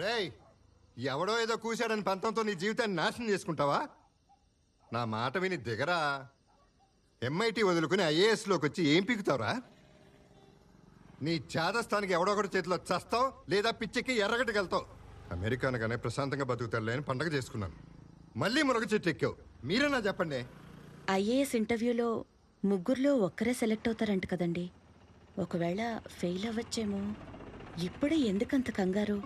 రేయ్, ఎవడో ఏదో కూశాడని పంతంతో నీ జీవితాన్ని నాశనం చేసుకుంటావా? నా మాట విని దిగరా. ఎంఐటి వదులుకుని ఐఏఎస్లోకి వచ్చి ఏం పీకుతావురా? నీ చేదస్థానికి ఎవడో ఒకటి చేతిలో చస్తావు, లేదా పిచ్చెక్కి ఎర్రగట్టుకెళ్తావు. అమెరికా అనగానే ప్రశాంతంగా బతుకుతారులే అని పండగ చేసుకున్నాను. మళ్ళీ మునగ చెట్టు ఎక్కావు. మీరేనా చెప్పండి. ఐఏఎస్ ఇంటర్వ్యూలో ముగ్గురులో ఒక్కరే సెలెక్ట్ అవుతారంట కదండి. ఒకవేళ ఫెయిల్ అవ్వచ్చేమో. ఇప్పుడే ఎందుకంత కంగారు?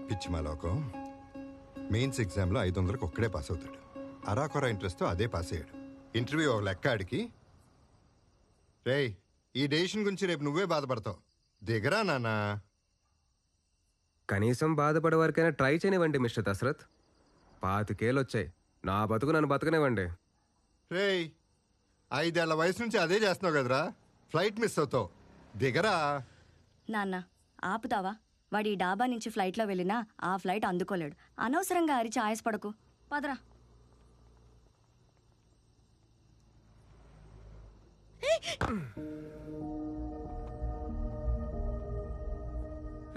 పిచ్చి మా లోకం. మెయిన్స్ ఎగ్జామ్లో 500కి ఒక్కడే పాస్ అవుతాడు. అరాకొర ఇంట్రెస్ట్తో అదే పాస్ అయ్యాడు. ఇంటర్వ్యూ ఒక లెక్క ఆడికి. రేయ్, ఈ డెసిషన్ గురించి రేపు నువ్వే బాధపడతావు. దిగరా నాన్నా. కనీసం బాధపడే వరకైనా ట్రై చేయనివ్వండి మిస్టర్ దశరథ్. 25 ఏళ్ళు వచ్చాయి. నా బతుకు నన్ను బతకనివ్వండి. రేయ్, 5 ఏళ్ల వయసు నుంచి అదే చేస్తున్నావు కదరా. ఫ్లైట్ మిస్ అవుతావు. దిగరా. నాన్న ఆపుతావా? వాడి డాబా నుంచి ఫ్లైట్లో వెళ్ళినా ఆ ఫ్లైట్ అందుకోలేడు. అనవసరంగా అరిచి ఆయాసపడకు. పదరా.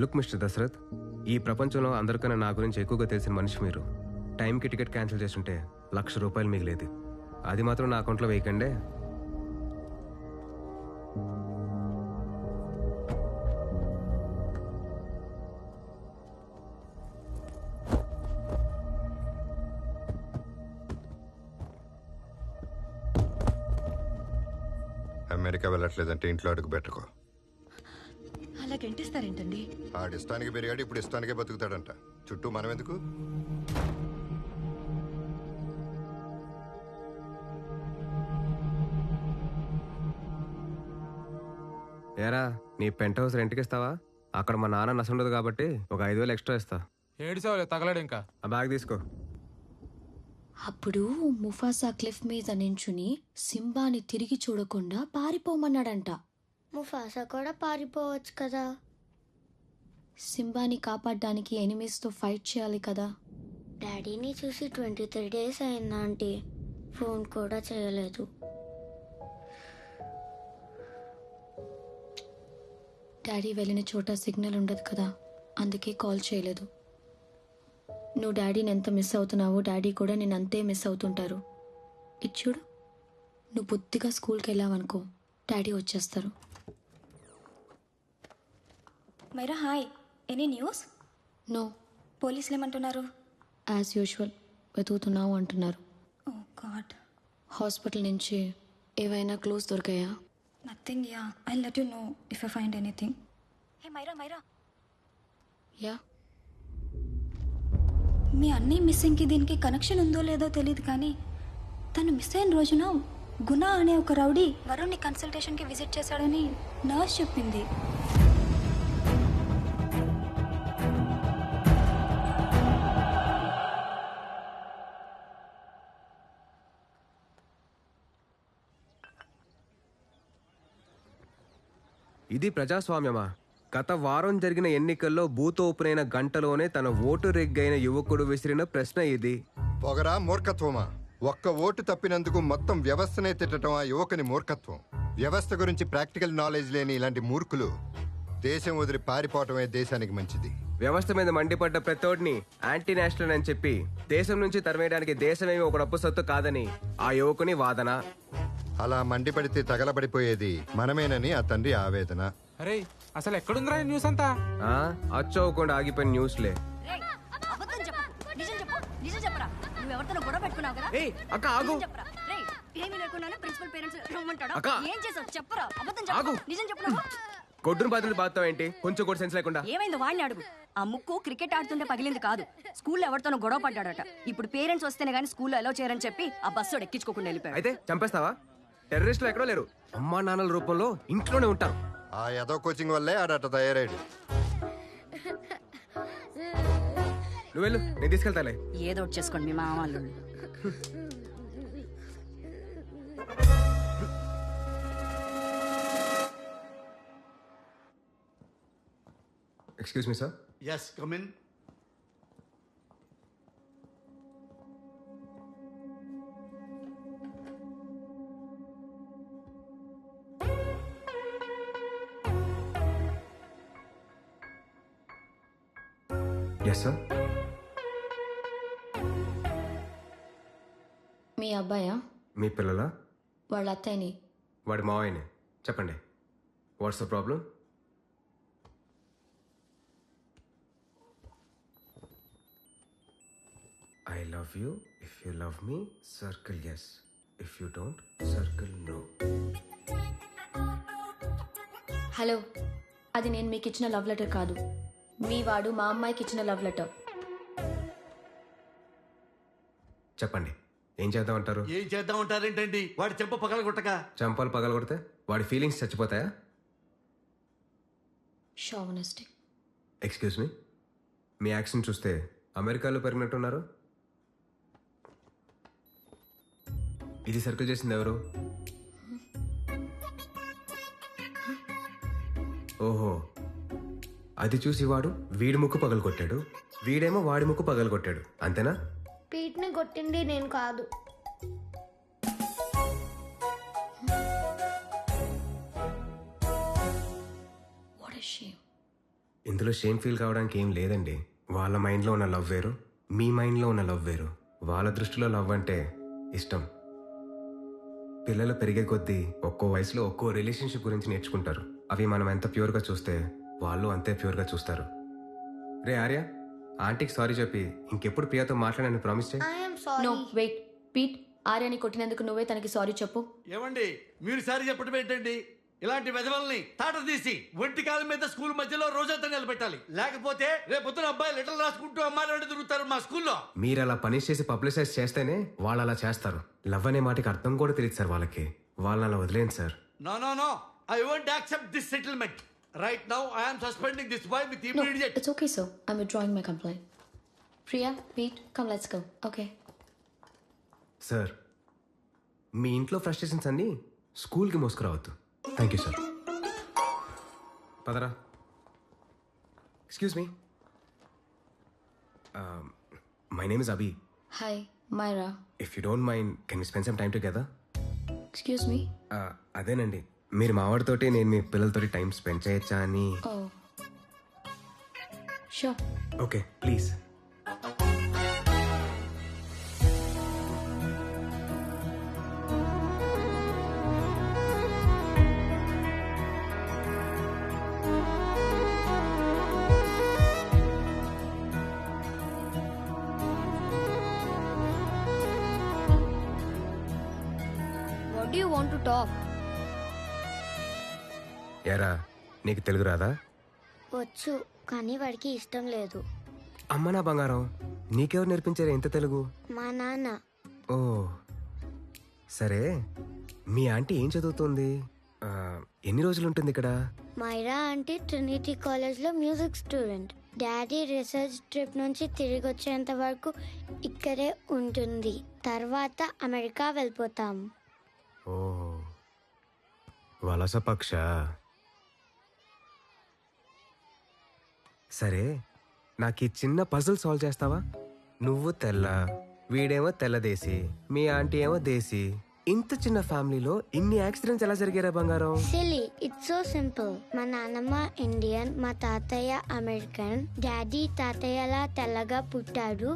లుక్ మిస్టర్ దశరథ్, ఈ ప్రపంచంలో అందరికన్నా నా గురించి ఎక్కువగా తెలిసిన మనిషి మీరు. టైంకి టికెట్ క్యాన్సిల్ చేస్తుంటే ₹1,00,000 మిగిలేది. అది మాత్రం నా అకౌంట్లో వేయకండే. అమెరికా వెళ్ళట్లేదంటే ఇంట్లో అడుగు పెట్టుకో. అలా గంటేస్తారేంటండి? ఆడిస్తానికి పెరిగాడు, ఇప్పుడు ఇష్టానికే బతుకుతాడంట. చుట్టూ మనం ఎందుకు? ఏరా, నీ పెంట్ హౌస్ రెంట్కి ఇస్తావా? అక్కడ మా నాన్న నసుండదు కాబట్టి ఒక 5,000 ఎక్స్ట్రా ఇస్తా. ఏడిసావులే, తగలాడు ఇంకా. ఆ బ్యాగ్ తీసుకో. అప్పుడు ముఫాసా క్లిఫ్ మీద నించుని సింబాని తిరిగి చూడకుండా పారిపోమన్నాడంట. ముఫాసా కూడా పారిపోవచ్చు కదా. సింబాని కాపాడడానికి ఎనిమీస్తో ఫైట్ చేయాలి కదా. డాడీని చూసి 23 days అయిందా ఆంటీ? ఫోన్ కూడా చేయలేదు. డాడీ వెళ్ళిన చోట సిగ్నల్ ఉండదు కదా, అందుకే కాల్ చేయలేదు. నువ్వు డాడీని ఎంత మిస్ అవుతున్నావో డాడీ కూడా నేను అంతే మిస్ అవుతుంటారు. ఇది చూడు, నువ్వు బుద్ధిగా స్కూల్కి వెళ్ళావనుకో డాడీ వచ్చేస్తారు. Myra hi. Any news? No. పోలీసులు ఏమంటున్నారు? యాజ్ యూజువల్ వెతుకుతున్నావు అంటున్నారు. ఓ గాడ్. హాస్పిటల్ నుంచి ఏవైనా క్లూస్ దొరికాయా? Nothing. Yeah, I let you know if I find anything. Hey Myra, Myra, yeah. మీ అన్నీ మిస్సింగ్కి దీనికి కనెక్షన్ ఉందో లేదో తెలియదు, కానీ తను మిస్ అయిన రోజున గుణ అనే ఒక రౌడీ వరుణ్ని కన్సల్టేషన్కి విజిట్ చేశాడని నర్స్ చెప్పింది. ఇది ప్రజాస్వామ్యమా? గత వారం జరిగిన ఎన్నికల్లో బూత్ ఓపెన్ అయిన గంటలోనే తన ఓటు రెగ్గైన యువకుడు విసిరిన ప్రశ్న ఇది. పొగరా మూర్ఖత్వమా? ఒక్క ఓటు తప్పినందుకు మొత్తం వ్యవస్థనే తిట్టడం ఆ యువకుని మూర్ఖత్వం. వ్యవస్థ గురించి ప్రాక్టికల్ నాలెడ్జ్ లేని ఇలాంటి మూర్ఖులు దేశం వదిలి పారిపోవటమే దేశానికి మంచిది. వ్యవస్థ మీద మండిపడ్డ ప్రతోడిని యాంటీ నేషనల్ అని చెప్పి దేశం నుంచి తరిమేయడానికి దేశమేమి ఒక డబ్బు సొత్తు కాదని ఆ యువకుని వాదన. అలా మండిపడితే తగలబడిపోయేది మనమేనని ఆ తండ్రి ఆవేదన. అరే, అసలు ఎక్కడుందిరా ఈ న్యూస్ అంతా? అచ్చవకుండా ఆగిపోయిన న్యూస్లే. అక్క ఆగు. కొట్టును బాధలు బాధతావు ఏంటి? కొంచెం కూడా సెన్స్ లేకుండా. ఏమైంది వాడిని అడుగు. ఆ ముక్కు క్రికెట్ ఆడుతుంటే పగిలింది కాదు, స్కూల్లో ఎవరితోనో గొడవ పడ్డాడట. ఇప్పుడు పేరెంట్స్ వస్తేనే గానీ స్కూల్లో అలౌ చేయరని చెప్పి ఆ బస్సు ఎక్కించుకోకుండా వెళ్ళిపోయాడు. అయితే చంపేస్తావా? టెర్రరిస్టులు ఎక్కడో లేరు, అమ్మా నాన్నల రూపంలో ఇంట్లోనే ఉంటారు. ఆ ఏదో కోచింగ్ వల్లే ఆడట తయారాడు. నువ్వు వెళ్ళు, నేను తీసుకెళ్తాలే. ఏదో ఒకటి చేసుకోండి మీ మామూలు. Excuse me sir. Yes, come in. Yes sir. మీ అబ్బాయా? మీ పిల్లల? వాళ్ళ అత్తయ్యని. వాడి మావయ్యనే. చెప్పండి, what's the problem? I love you. If you love me, circle yes. If you don't, circle no. Hello, అది నేను మీకు ఇచ్చిన లవ్ లెటర్ కాదు. మీ వాడు మా అమ్మాయికి ఇచ్చిన లవ్ లెటర్. చెప్పండి, ఏం చేద్దామంటారు? ఏం చేద్దాం అంటారేంటండి? వాడి చెంప పగలగొట్టక. చంపాలు పగలగొడితే వాడి ఫీలింగ్స్ చచ్చిపోతాయా? షావనిస్టిక్. ఎక్స్క్యూజ్ మీ, మీ యాక్షన్ చూస్తే అమెరికాలో పెరిగినట్టున్నారు. ఇది సర్కిల్ చేసింది ఎవరు? ఓహో, అది చూసి వాడు వీడి ముక్కు పగలు కొట్టాడు, వీడేమో వాడి ముక్కు పగలు కొట్టాడు, అంతేనా? పీట్ని కొట్టింది నేను కాదు. What is shame. ఇందులో షేమ్ ఫీల్ కావడానికి ఏం లేదండి. వాళ్ళ మైండ్లో ఉన్న లవ్ వేరు, మీ మైండ్లో ఉన్న లవ్ వేరు. వాళ్ళ దృష్టిలో లవ్ అంటే ఇష్టం. పిల్లలు పెరిగే కొద్దీ ఒక్కో వయసులో ఒక్కో రిలేషన్షిప్ గురించి నేర్చుకుంటారు. అవి మనం ఎంత ప్యూర్గా చూస్తే వాళ్ళు అంతే ప్యూర్గా చూస్తారు. రే ఆర్య, ఆంటీకి సారీ చెప్పి ఇంకెప్పుడు ప్రియాతో మాట్లాడని ప్రామిస్ చేయి. I'm sorry. నో వెయిట్, పీట్, ఆర్యని కొట్టినందుకు నువ్వే తనకి సారీ చెప్పు. ఏమండి, మీరు సారి చెప్పడం ఏంటండి? ఇలాంటి వెధవల్ని తాట తీసి ఒంటి కాలం మీద స్కూల్ మధ్యలో రోజంతా నిలబెట్టాలి. లేకపోతే రేపొద్దున అబ్బాయి లెటర్లు రాసుకుంటూ అమ్మాయిలు తిరుగుతారు మా స్కూల్లో. మీరు అలా పనిష్ చేసి పబ్లిసైజ్ చేస్తేనే వాళ్ళు అలా చేస్తారు. లవ్ అనే మాటకి అర్థం కూడా తెలియదు సార్ వాళ్ళకి. వాళ్ళని అలా వదిలేండి sir. No no no, I won't accept this settlement. Right now I am suspending this boy with No, immediate. it's okay, sir. I'm withdrawing my complaint. Priya, Pete, come, let's go. Okay. Sir, మీ ఇంట్లో frustrations అన్నీ స్కూల్కి మోసుకురావద్దు. Thank you sir. పదరా. Excuse me, my name is Abhi. Hi, Myra. If you don't mind, can you spend some time together? Excuse me? అదేనండి, మీరు మావాడితోటి నేను మీ పిల్లలతోటి టైం స్పెండ్ చేయొచ్చా అని. Oh. Sure. Okay, please. What do you want to talk? ఎరా, నీకు తెలుగు రాదా? వచ్చు, కానీ వాడికి ఇష్టం లేదు. అమ్మ నా బంగారం, నీకెవరు నేర్పించారు ఇంత తెలుగు? మా నాన్న. ఓ సరే, మీ ఆంటీ ఏం చదువుతుంది? ఎన్ని రోజులు ఉంటుంది ఇక్కడ? మైరా అంటే ట్రినిటీ కాలేజ్లో music student. Daddy research trip నుంచి తిరిగి వచ్చేంత వరకు ఇక్కడే ఉంటుంది. తర్వాత అమెరికా వెళ్ళిపోతాం. ఓ వలస పక్ష. సరే, నాకు ఈ చిన్న పజిల్ సాల్వ్ చేస్తావా? నువ్వు తెల్ల, వీడేమో తెల్లదేశీ, మీ ఆంటీ ఏమో దేశీ. ఇంత చిన్న ఫ్యామిలీలో ఇన్ని యాక్సిడెంట్స్ ఎలా జరిగారా బంగారం? Silly, it's so simple. మా నాన్నమ్మ ఇండియన్, మా తాతయ్య అమెరికన్. డాడీ తాతయ్యలా తెల్లగా పుట్టాడు,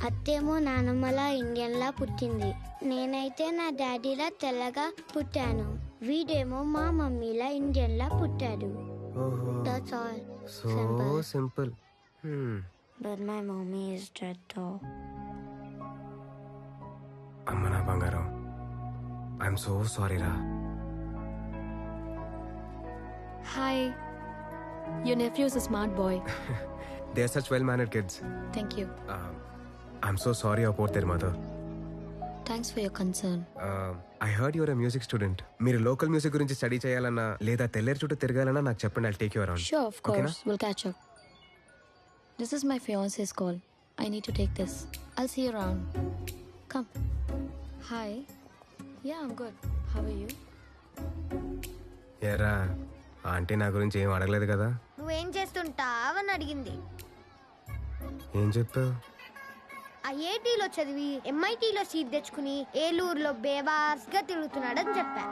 అత్తేమో నానమ్మలా ఇండియన్లా పుట్టింది. నేనైతే నా డాడీలా తెల్లగా పుట్టాను, వీడేమో మా మమ్మీలా ఇండియన్లా పుట్టాడు. ఓహో, that's all. So simple. But my mommy is dead though. అమ్మ నా బంగారం, ఐఎమ్ సో సారీ రా. Hi. Your nephew is a smart boy. They are such well mannered kids. Thank you. I'm so sorry about their mother. Thanks for your concern. I heard your a music student. మీరు local music గురించి study చేయాలన్నా లేదా తెల్లేరు చుట్టూ తిరగాలన్నా నాకు చెప్పండి, I'll take you around. Sure, of course. We'll catch up. This is my fiance's call. I need to take this. I'll see you around. Come. Hi. Yeah, I'm good. How are you? ఏరా, aunty నా గురించి ఏం అడగలేదు కదా? నువ్వేం చేస్తుంటావని అడిగింది. ఏం చెప్పావు? ఐఐటీలో చదివి ఎంఐటీలో సీట్ తెచ్చుకుని ఏలూరులో బేవాస్గా తిరుగుతున్నాడని చెప్పా.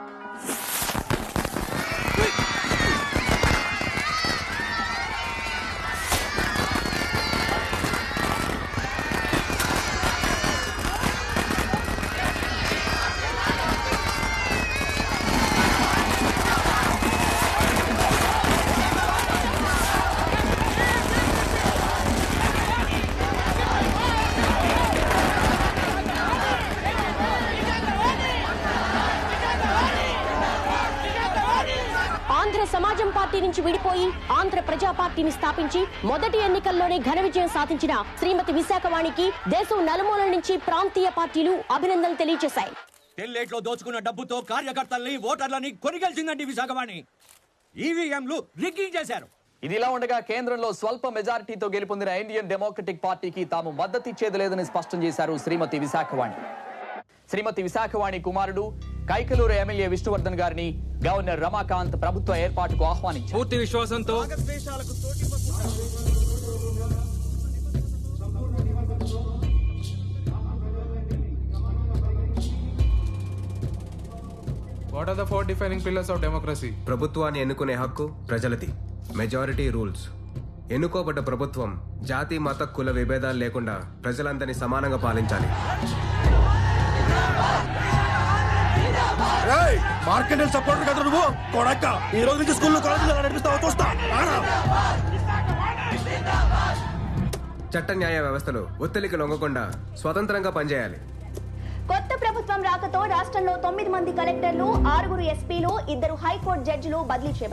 సమాజం పార్టీ నుంచి విడిపోయి ఆంధ్ర ప్రజా పార్టీని స్థాపించి మొదటి ఎన్నికల్లోనే ఘన విజయం సాధించిన శ్రీమతి విశాఖవాణికి దేశం నలుమూలల నుంచి ప్రాంతీయ పార్టీలు అభినందనలు తెలియజేశాయి. తెల్లేట్లో దోచుకున్న డబ్బుతో కార్యకర్తల్ని ఓటర్లని కొనిగెలిచిందండి విశాఖవాణి. ఈవీఎంలు రిగ్గింగ్ చేశారు. ఇదిలా ఉండగా కేంద్రంలో స్వల్ప మెజారిటీతో గెలుపొందిన ఇండియన్ డెమోక్రటిక్ పార్టీకి తాము మద్దతిచ్చేది లేదని స్పష్టం చేశారు శ్రీమతి విశాఖవాణి. శ్రీమతి విశాఖవాణి కుమారుడు కైకలూరు ఎమ్మెల్యే విష్ణువర్ధన్ గారిని గవర్నర్ రమాకాంత్ ప్రభుత్వ ఏర్పాటుకు ఆహ్వానించారు. పూర్తి విశ్వాసంతో what are the 4 defining pillars of democracy? ప్రభుత్వాన్ని ఎన్నుకునే హక్కు ప్రజలది. Majority rules. ఎన్నుకోబడ్డ ప్రభుత్వం జాతి మత కుల విభేదాలు లేకుండా ప్రజలందరినీ సమానంగా పాలించాలి. మార్కెట్ సపోర్ట్ కదా నువ్వు కొడక్క. ఈ రోజు నుంచి స్కూల్లో కాలేజీలో నడిపిస్తావు చూస్తా. చట్ట న్యాయ వ్యవస్థలు ఒత్తిడికి లొంగకుండా స్వతంత్రంగా పనిచేయాలి. కొత్త ప్రభుత్వం రాకతో రాష్ట్రంలో 9 మంది కలెక్టర్లు, 6 ఎస్పీలు, 2 హైకోర్టు జడ్జిలు బదిలీ చేయబడ్డారు.